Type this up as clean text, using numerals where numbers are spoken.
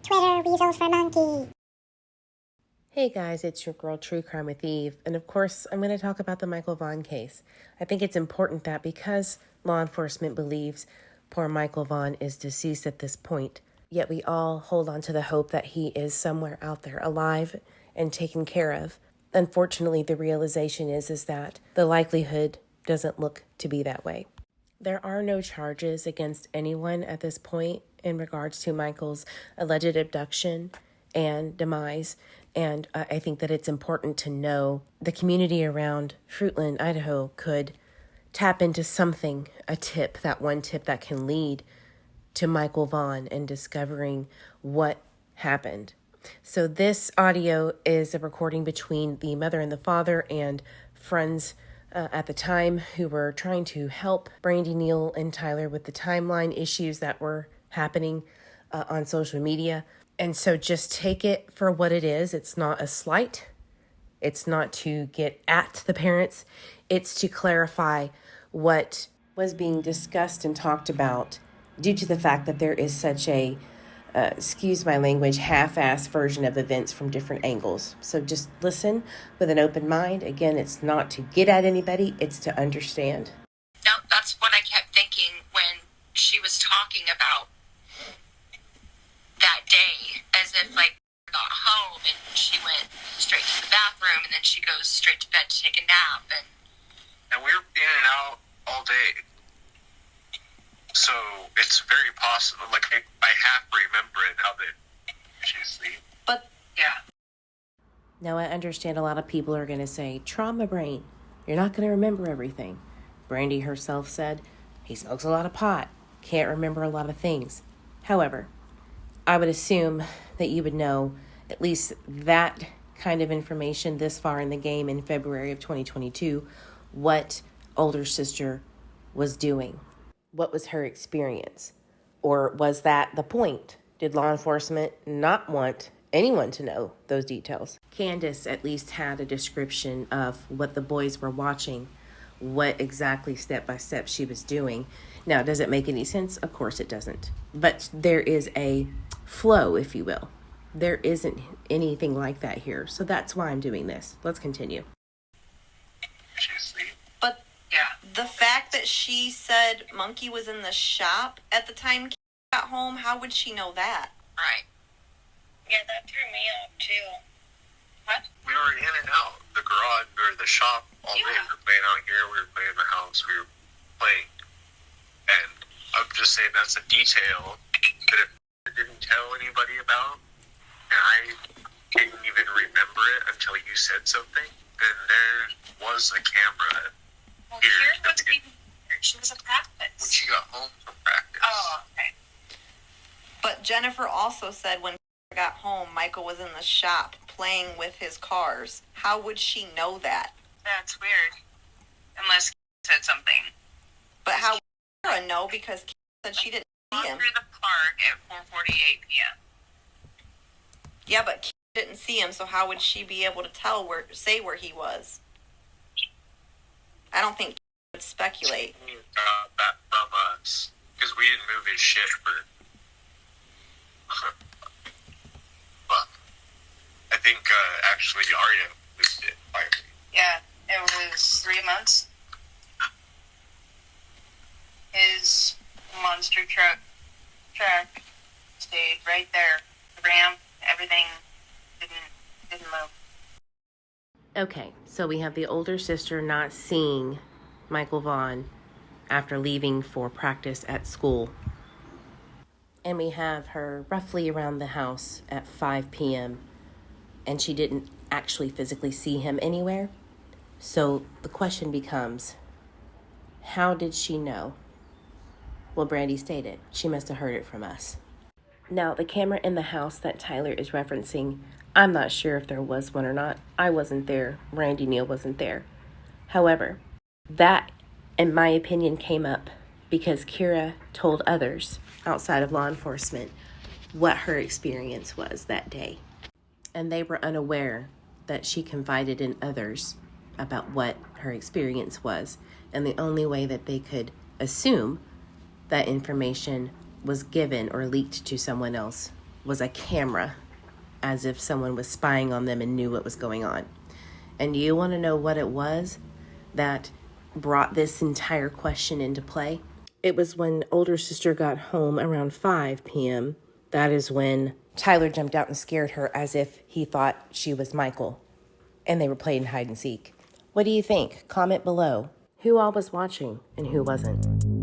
Twitter Weasels for Monkey. Hey guys, it's your girl True Crime with Eve, and of course I'm going to talk about the Michael Vaughan case. I think it's important that because law enforcement believes poor Michael Vaughan is deceased at this point, yet we all hold on to the hope that he is somewhere out there alive and taken care of. Unfortunately, the realization is that the likelihood doesn't look to be that way. There are no charges against anyone at this point in regards to Michael's alleged abduction and demise. And I think that it's important to know the community around Fruitland, Idaho could tap into something, a tip, that one tip that can lead to Michael Vaughan and discovering what happened. So this audio is a recording between the mother and the father and friends at the time who were trying to help Brandy, Neal, and Tyler with the timeline issues that were happening on social media. And so just take it for what it is. It's not a slight. It's not to get at the parents. It's to clarify what was being discussed and talked about due to the fact that there is such a, excuse my language, half-assed version of events from different angles. So just listen with an open mind. Again, it's not to get at anybody. It's to understand. Now, that's what I kept thinking when she was talking about that day, as if like got home and she went straight to the bathroom and then she goes straight to bed to take a nap, and we were in and out all day, so it's very possible. Like I half remember it now that she's asleep. but yeah. Now I understand a lot of people are going to say trauma brain. You're not going to remember everything. Brandy herself said he smokes a lot of pot, can't remember a lot of things. However, I would assume that you would know at least that kind of information this far in the game in February of 2022, what older sister was doing. What was her experience? Or was that the point? Did law enforcement not want anyone to know those details? Candace at least had a description of what the boys were watching, what exactly step by step she was doing. Now, does it make any sense? Of course it doesn't. But there is a flow, if you will. There isn't anything like that here. So that's why I'm doing this. Let's continue. She's asleep. But yeah, the fact that she said Monkey was in the shop at the time Kate got home, how would she know that? Right. Yeah, that threw me off too. What? We were in and out the garage or the shop all day. We were playing out here. We were playing in the house. We were playing, and I'm just saying that's a detail that if I didn't tell anybody about, and I didn't even remember it until you said something, then there was a camera Well, here. here's what's being weird. She was at practice. When she got home from practice. Oh, okay. But Jennifer also said when Kate got home, Michael was in the shop playing with his cars. How would she know that? That's weird. Unless Kate said something. But how would Sarah know, because Kate said she didn't see Gone him? through the park at 4:48 p.m. Yeah, but Kate didn't see him, so how would she be able to say where he was? I don't think Kate would speculate. He got that from us because we didn't move his shit for. But I think actually Arya moved it finally. Yeah, it was 3 months. His monster truck stayed right there. The ramp, everything didn't move. Okay, so we have the older sister not seeing Michael Vaughan after leaving for practice at school. And we have her roughly around the house at 5 p.m. and she didn't actually physically see him anywhere. So the question becomes, how did she know? Well, Brandy stated she must have heard it from us. Now, the camera in the house that Tyler is referencing, I'm not sure if there was one or not. I wasn't there. Randy Neal wasn't there. However, that, in my opinion, came up because Kira told others outside of law enforcement what her experience was that day. And they were unaware that she confided in others about what her experience was. And the only way that they could assume that information was given or leaked to someone else was a camera, as if someone was spying on them and knew what was going on. And you want to know what it was that brought this entire question into play? It was when older sister got home around 5 p.m. That is when Tyler jumped out and scared her as if he thought she was Michael. And they were playing hide and seek. What do you think? Comment below. Who all was watching and who wasn't?